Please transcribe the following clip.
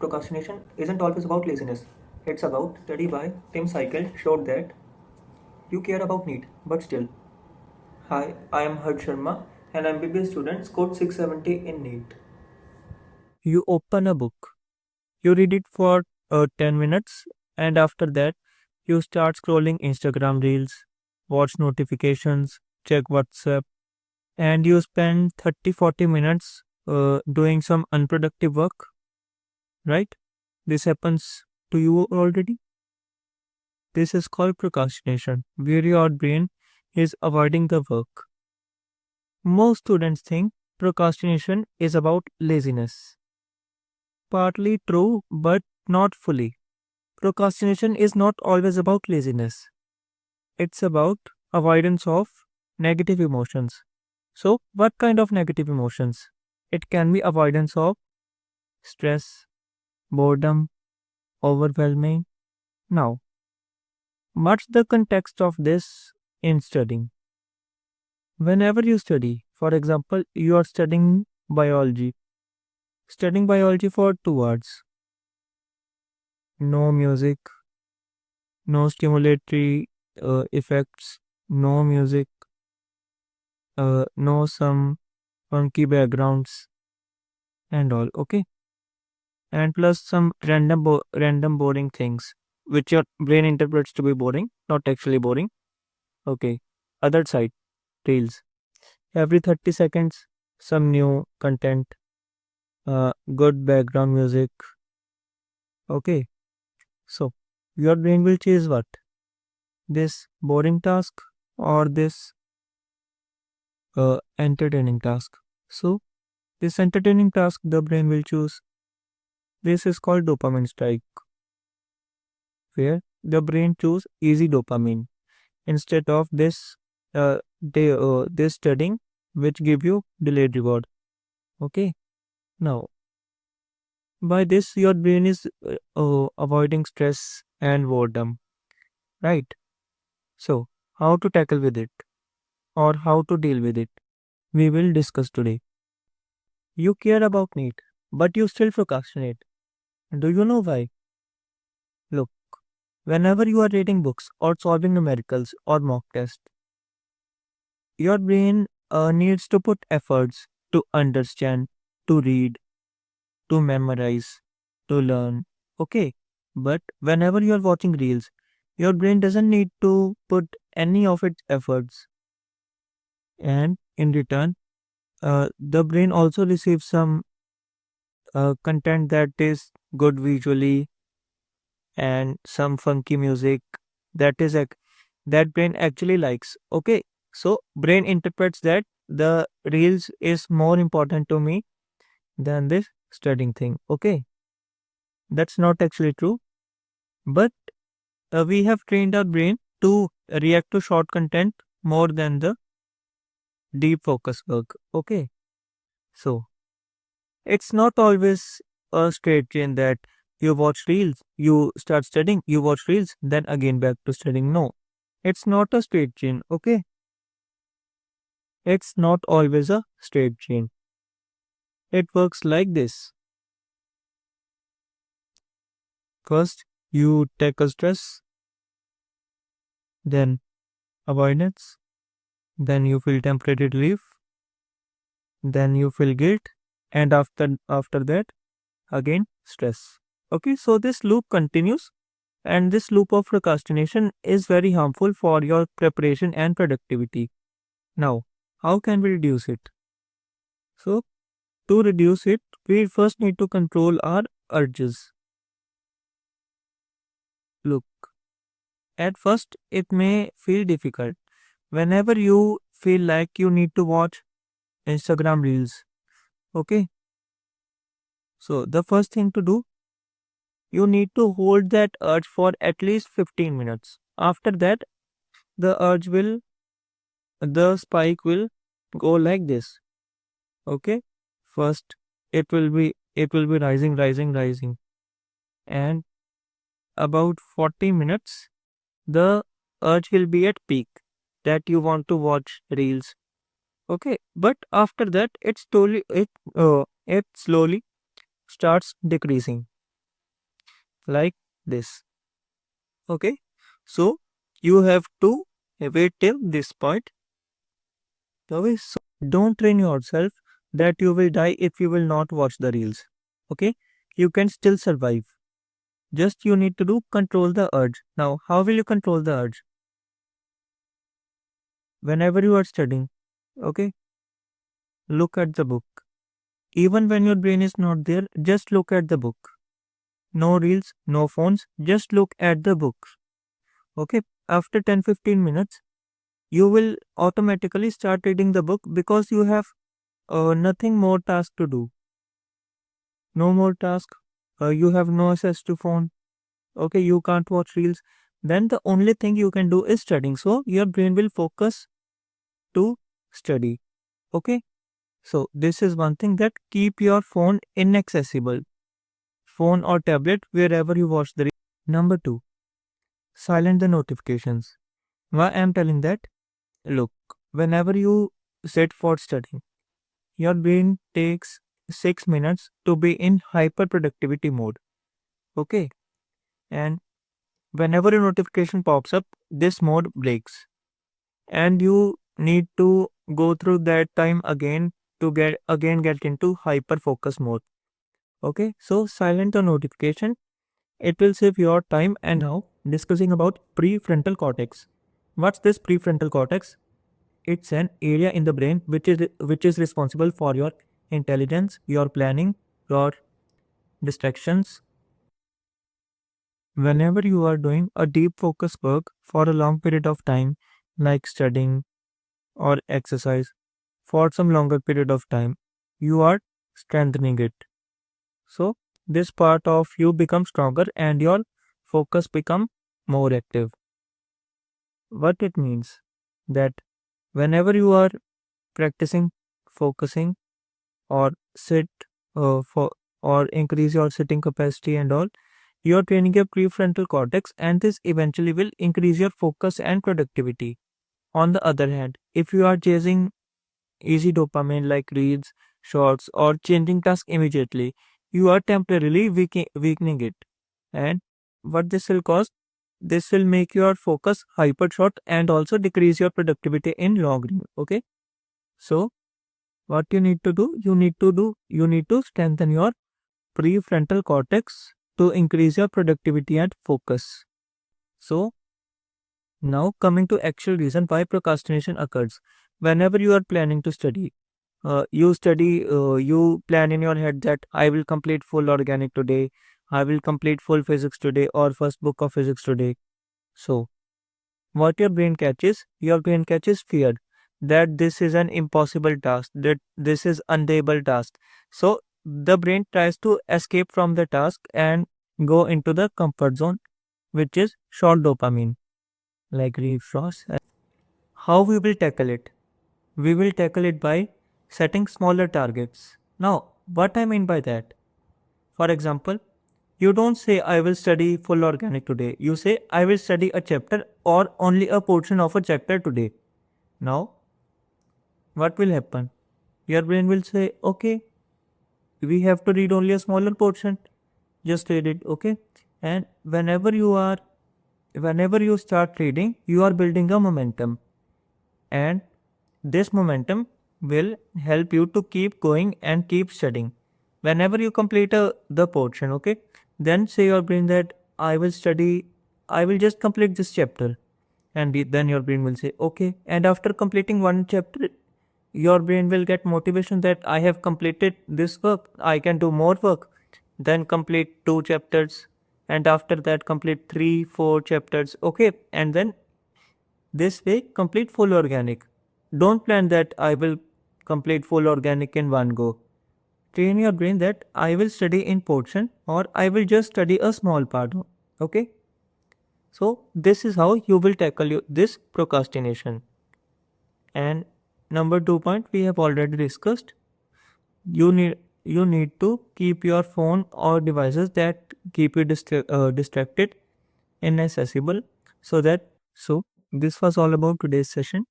procrastination isn't always about laziness. It's about study by Tim Cycle showed that you care about NEET, but still. Hi, I am Harsh Sharma, an MBBS student, scored 670 in NEET. You open a book, you read it for 10 minutes, and after that, you start scrolling Instagram reels, watch notifications, check WhatsApp, and you spend 30-40 minutes doing some unproductive work, right? This happens to you already. This is called procrastination, where your brain is avoiding the work. Most students think procrastination is about laziness. Partly true, but not fully. Procrastination is not always about laziness, it's about avoidance of negative emotions. So, what kind of negative emotions? It can be avoidance of stress, boredom, overwhelming. Now, what's the context of this in studying? Whenever you study, for example, you are studying biology for 2 hours, no music, no stimulatory effects, no music, no some funky backgrounds and all, okay? And plus some random boring things which your brain interprets to be boring, not actually boring. Okay. Other side, reels. Every 30 seconds, some new content, good background music. Okay. So, your brain will choose what? This boring task or this entertaining task. So, this entertaining task the brain will choose. This is called dopamine strike, where the brain choose easy dopamine instead of this studying which give you delayed reward. Okay. Now, by this your brain is avoiding stress and boredom, right? So, how to tackle with it or how to deal with it? We will discuss today. You care about NEET, but you still procrastinate. Do you know why? Look, whenever you are reading books or solving numericals or mock tests, your brain needs to put efforts to understand, to read, to memorize, to learn. Okay. But whenever you are watching reels, your brain doesn't need to put any of its efforts. And in return, the brain also receives some content that is good visually and some funky music that that brain actually likes. Okay. So brain interprets that the reels is more important to me than this studying thing. Okay. That's not actually true. But we have trained our brain to react to short content more than the deep focus work. Okay. So it's not always a straight chain that you watch reels, you start studying, you watch reels, then again back to studying. No, it's not a straight chain. Okay. It's not always a straight chain. It works like this. First, you tackle stress, then avoidance, then you feel temporary relief, then you feel guilt, and after that, again stress. Okay, so this loop continues, and this loop of procrastination is very harmful for your preparation and productivity. Now, how can we reduce it? So, to reduce it, we first need to control our urges. Look, at first, it may feel difficult. Whenever you feel like you need to watch Instagram reels, okay? So, the first thing to do, you need to hold that urge for at least 15 minutes. After that, the the spike will go like this, okay? First, it will be rising, and about 40 minutes, the urge will be at peak that you want to watch reels. Okay, but after that, it slowly starts decreasing. like this. Okay, so you have to wait till this point. Okay, so don't train yourself that you will die if you will not watch the reels. Okay, you can still survive. Just you need to do control the urge. Now, how will you control the urge? Whenever you are studying, okay, look at the book. Even when your brain is not there, just look at the book. No reels, no phones, just look at the book. Okay, after 10-15 minutes, you will automatically start reading the book because you have nothing more task to do. No more task. You have no access to phone. Okay, you can't watch reels. Then the only thing you can do is studying. So your brain will focus to study. Okay, so this is one thing, that keep your phone inaccessible. Phone or tablet wherever you watch the reel. Number two, silent the notifications. Why I am telling that? Look, whenever you sit for studying, your brain takes 6 minutes to be in hyper productivity mode. Okay, and whenever a notification pops up, this mode breaks, and you need to go through that time again to get into hyper focus mode. Okay, so silent the notification, it will save your time. And now discussing about prefrontal cortex. What's this prefrontal cortex? It's an area in the brain which is responsible for your intelligence, your planning, your distractions. Whenever you are doing a deep focus work for a long period of time, like studying or exercise for some longer period of time, you are strengthening it. So this part of you becomes stronger and your focus become more active. What it means, that whenever you are practicing focusing or sit for or increase your sitting capacity and all, you are training your prefrontal cortex, and this eventually will increase your focus and productivity. On the other hand, if you are chasing easy dopamine like reads, shorts, or changing task immediately, you are temporarily weakening it. And what this will cause? This will make your focus hyper short and also decrease your productivity in long run. Okay. So what you need to do? You need to strengthen your prefrontal cortex to increase your productivity and focus. So now coming to actual reason why procrastination occurs. Whenever you are planning to study, you plan in your head that I will complete full organic today, I will complete full physics today or first book of physics today. So what your brain catches fear that this is an impossible task, that this is undoable task. So the brain tries to escape from the task and go into the comfort zone, which is short dopamine, like refrost. How we will tackle it? We will tackle it by setting smaller targets. Now, what I mean by that? For example, you don't say I will study full organic today. You say I will study a chapter or only a portion of a chapter today. Now, what will happen? Your brain will say, okay, we have to read only a smaller portion. Just read it, okay? And whenever you start reading, you are building a momentum. And this momentum will help you to keep going and keep studying. Whenever you complete the portion, okay, then say your brain that I will just complete this chapter. And then your brain will say, okay. And after completing one chapter, your brain will get motivation that I have completed this work, I can do more work. Then complete two chapters, and after that complete 3 4 chapters, okay. And then this way, complete full organic. Don't plan that I will complete full organic in one go. Train your brain that I will study in portion or I will just study a small part. Okay? So this is how you will tackle this procrastination. And number 2 point we have already discussed. You need to keep your phone or devices that keep you distracted inaccessible, so this was all about today's session.